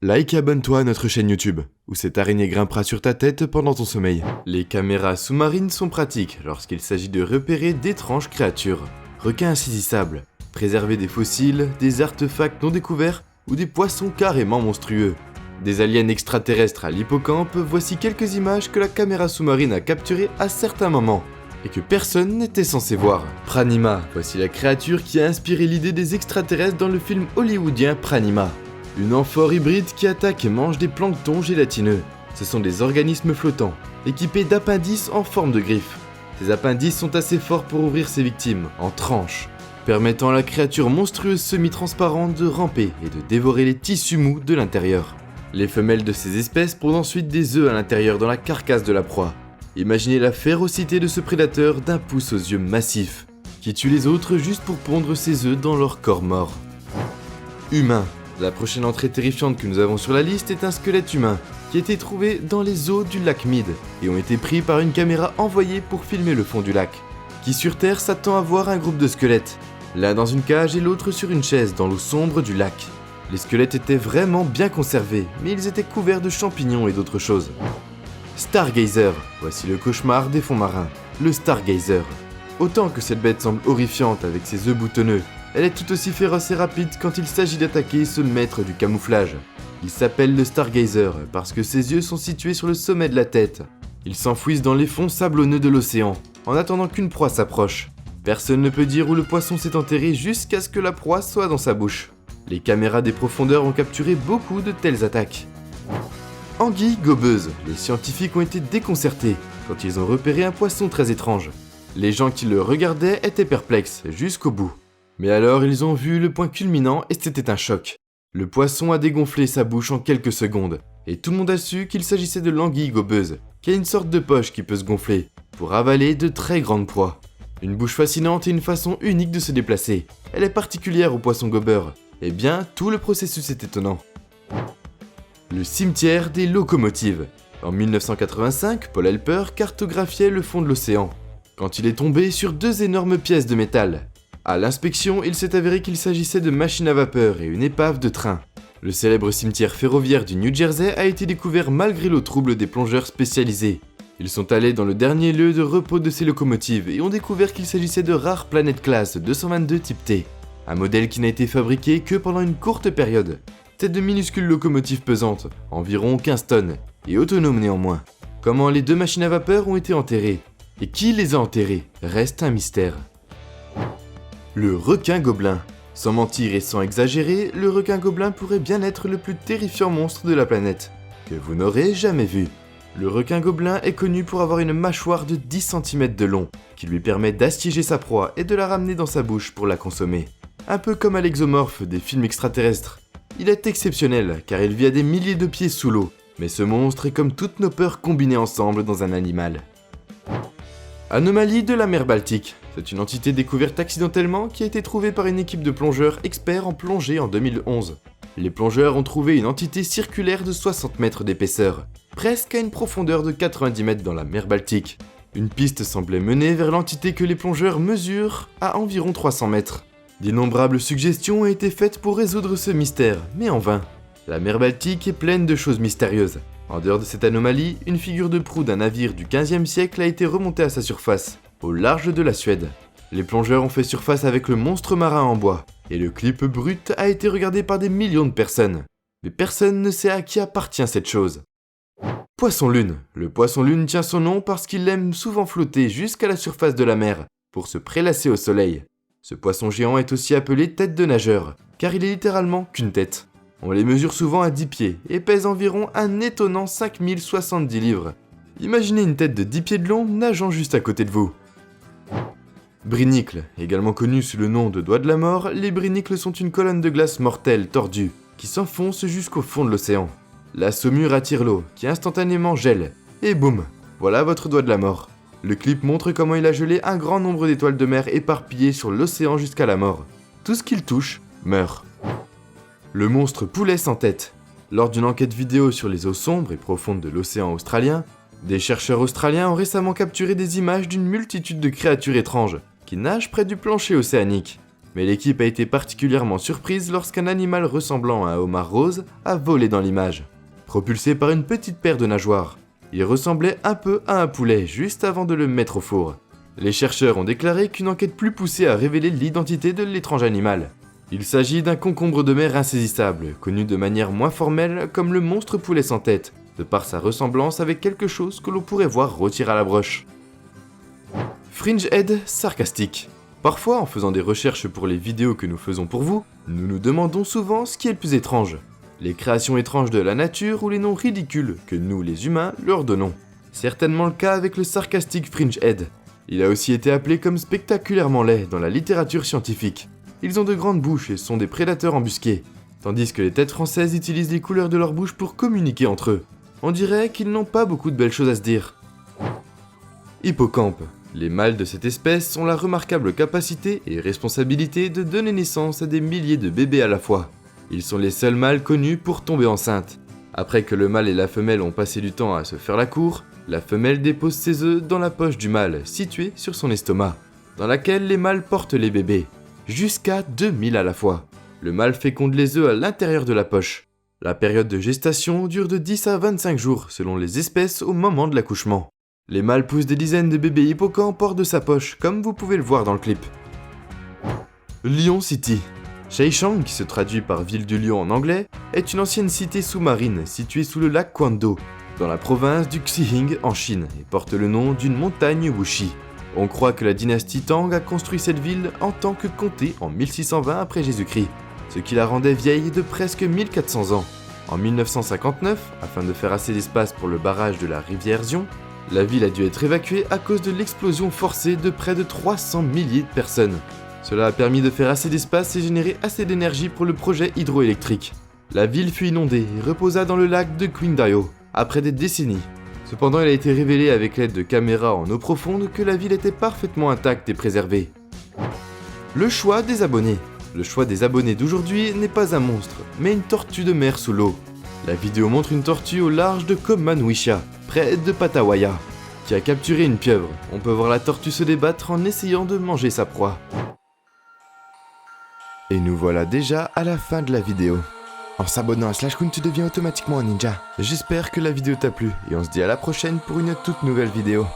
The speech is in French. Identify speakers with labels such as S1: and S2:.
S1: Like et abonne-toi à notre chaîne YouTube, où cette araignée grimpera sur ta tête pendant ton sommeil. Les caméras sous-marines sont pratiques lorsqu'il s'agit de repérer d'étranges créatures. Requins insaisissables, préserver des fossiles, des artefacts non découverts ou des poissons carrément monstrueux. Des aliens extraterrestres à l'hippocampe, voici quelques images que la caméra sous-marine a capturées à certains moments et que personne n'était censé voir. Pranima, voici la créature qui a inspiré l'idée des extraterrestres dans le film hollywoodien Pranima. Une amphore hybride qui attaque et mange des planctons gélatineux. Ce sont des organismes flottants, équipés d'appendices en forme de griffes. Ces appendices sont assez forts pour ouvrir ses victimes, en tranches, permettant à la créature monstrueuse semi-transparente de ramper et de dévorer les tissus mous de l'intérieur. Les femelles de ces espèces pondent ensuite des œufs à l'intérieur dans la carcasse de la proie. Imaginez la férocité de ce prédateur d'un pouce aux yeux massifs, qui tue les autres juste pour pondre ses œufs dans leur corps mort. Humain. La prochaine entrée terrifiante que nous avons sur la liste est un squelette humain qui a été trouvé dans les eaux du lac Mead et ont été pris par une caméra envoyée pour filmer le fond du lac. Qui sur Terre s'attend à voir un groupe de squelettes, l'un dans une cage et l'autre sur une chaise dans l'eau sombre du lac. Les squelettes étaient vraiment bien conservés, mais ils étaient couverts de champignons et d'autres choses. Stargazer, voici le cauchemar des fonds marins, le Stargazer. Autant que cette bête semble horrifiante avec ses œufs boutonneux, elle est tout aussi féroce et rapide quand il s'agit d'attaquer ce maître du camouflage. Il s'appelle le Stargazer parce que ses yeux sont situés sur le sommet de la tête. Ils s'enfouissent dans les fonds sablonneux de l'océan, en attendant qu'une proie s'approche. Personne ne peut dire où le poisson s'est enterré jusqu'à ce que la proie soit dans sa bouche. Les caméras des profondeurs ont capturé beaucoup de telles attaques. Anguille gobeuse, les scientifiques ont été déconcertés quand ils ont repéré un poisson très étrange. Les gens qui le regardaient étaient perplexes jusqu'au bout. Mais alors ils ont vu le point culminant et c'était un choc. Le poisson a dégonflé sa bouche en quelques secondes, et tout le monde a su qu'il s'agissait de l'anguille gobeuse, qui a une sorte de poche qui peut se gonfler, pour avaler de très grandes proies. Une bouche fascinante et une façon unique de se déplacer. Elle est particulière au poisson gobeur. Eh bien, tout le processus est étonnant. Le cimetière des locomotives. En 1985, Paul Helper cartographiait le fond de l'océan, quand il est tombé sur deux énormes pièces de métal. À l'inspection, il s'est avéré qu'il s'agissait de machines à vapeur et une épave de train. Le célèbre cimetière ferroviaire du New Jersey a été découvert malgré l'eau trouble des plongeurs spécialisés. Ils sont allés dans le dernier lieu de repos de ces locomotives et ont découvert qu'il s'agissait de rares Planet Class 222 type T. Un modèle qui n'a été fabriqué que pendant une courte période. C'est de minuscules locomotives pesantes, environ 15 tonnes, et autonomes néanmoins. Comment les deux machines à vapeur ont été enterrées, et qui les a enterrées, reste un mystère. Le requin gobelin. Sans mentir et sans exagérer, le requin gobelin pourrait bien être le plus terrifiant monstre de la planète, que vous n'aurez jamais vu. Le requin gobelin est connu pour avoir une mâchoire de 10 cm de long, qui lui permet d'assiéger sa proie et de la ramener dans sa bouche pour la consommer. Un peu comme à l'exomorphe des films extraterrestres. Il est exceptionnel car il vit à des milliers de pieds sous l'eau, mais ce monstre est comme toutes nos peurs combinées ensemble dans un animal. Anomalie de la mer Baltique. C'est une entité découverte accidentellement qui a été trouvée par une équipe de plongeurs experts en plongée en 2011. Les plongeurs ont trouvé une entité circulaire de 60 mètres d'épaisseur, presque à une profondeur de 90 mètres dans la mer Baltique. Une piste semblait mener vers l'entité que les plongeurs mesurent à environ 300 mètres. D'innombrables suggestions ont été faites pour résoudre ce mystère, mais en vain. La mer Baltique est pleine de choses mystérieuses. En dehors de cette anomalie, une figure de proue d'un navire du XVe siècle a été remontée à sa surface, au large de la Suède. Les plongeurs ont fait surface avec le monstre marin en bois, et le clip brut a été regardé par des millions de personnes. Mais personne ne sait à qui appartient cette chose. Poisson-lune. Le poisson-lune tient son nom parce qu'il aime souvent flotter jusqu'à la surface de la mer, pour se prélasser au soleil. Ce poisson géant est aussi appelé tête de nageur, car il est littéralement qu'une tête. On les mesure souvent à 10 pieds et pèse environ un étonnant 5070 livres. Imaginez une tête de 10 pieds de long nageant juste à côté de vous. Brinicles, également connus sous le nom de doigts de la mort, les brinicles sont une colonne de glace mortelle tordue qui s'enfonce jusqu'au fond de l'océan. La saumure attire l'eau qui instantanément gèle et boum, voilà votre doigt de la mort. Le clip montre comment il a gelé un grand nombre d'étoiles de mer éparpillées sur l'océan jusqu'à la mort. Tout ce qu'il touche meurt. Le monstre poulet sans tête. Lors d'une enquête vidéo sur les eaux sombres et profondes de l'océan australien, des chercheurs australiens ont récemment capturé des images d'une multitude de créatures étranges qui nagent près du plancher océanique. Mais l'équipe a été particulièrement surprise lorsqu'un animal ressemblant à un homard rose a volé dans l'image. Propulsé par une petite paire de nageoires, il ressemblait un peu à un poulet juste avant de le mettre au four. Les chercheurs ont déclaré qu'une enquête plus poussée a révélé l'identité de l'étrange animal. Il s'agit d'un concombre de mer insaisissable, connu de manière moins formelle comme le monstre poulet sans tête, de par sa ressemblance avec quelque chose que l'on pourrait voir rôtir à la broche. Fringehead sarcastique. Parfois, en faisant des recherches pour les vidéos que nous faisons pour vous, nous nous demandons souvent ce qui est le plus étrange. Les créations étranges de la nature ou les noms ridicules que nous, les humains, leur donnons. Certainement le cas avec le sarcastique Fringehead. Il a aussi été appelé comme spectaculairement laid dans la littérature scientifique. Ils ont de grandes bouches et sont des prédateurs embusqués, tandis que les têtes françaises utilisent les couleurs de leur bouche pour communiquer entre eux. On dirait qu'ils n'ont pas beaucoup de belles choses à se dire. Hippocampe. Les mâles de cette espèce ont la remarquable capacité et responsabilité de donner naissance à des milliers de bébés à la fois. Ils sont les seuls mâles connus pour tomber enceintes. Après que le mâle et la femelle ont passé du temps à se faire la cour, la femelle dépose ses œufs dans la poche du mâle, située sur son estomac, dans laquelle les mâles portent les bébés, jusqu'à 2000 à la fois. Le mâle féconde les œufs à l'intérieur de la poche. La période de gestation dure de 10 à 25 jours selon les espèces au moment de l'accouchement. Les mâles poussent des dizaines de bébés hippocampes hors de sa poche, comme vous pouvez le voir dans le clip. Lion City. Shaichang, qui se traduit par ville du lion en anglais, est une ancienne cité sous-marine située sous le lac Kwando, dans la province du Xihing en Chine, et porte le nom d'une montagne Wuxi. On croit que la dynastie Tang a construit cette ville en tant que comté en 1620 après Jésus-Christ, ce qui la rendait vieille de presque 1400 ans. En 1959, afin de faire assez d'espace pour le barrage de la rivière Xiong, la ville a dû être évacuée à cause de l'explosion forcée de près de 300 milliers de personnes. Cela a permis de faire assez d'espace et générer assez d'énergie pour le projet hydroélectrique. La ville fut inondée et reposa dans le lac de Qingdao, après des décennies. Cependant, il a été révélé avec l'aide de caméras en eau profonde que la ville était parfaitement intacte et préservée. Le choix des abonnés. Le choix des abonnés d'aujourd'hui n'est pas un monstre, mais une tortue de mer sous l'eau. La vidéo montre une tortue au large de Kommanwisha, près de Patawaya, qui a capturé une pieuvre. On peut voir la tortue se débattre en essayant de manger sa proie. Et nous voilà déjà à la fin de la vidéo. En s'abonnant à SlashCoon, tu deviens automatiquement un ninja. J'espère que la vidéo t'a plu et on se dit à la prochaine pour une toute nouvelle vidéo.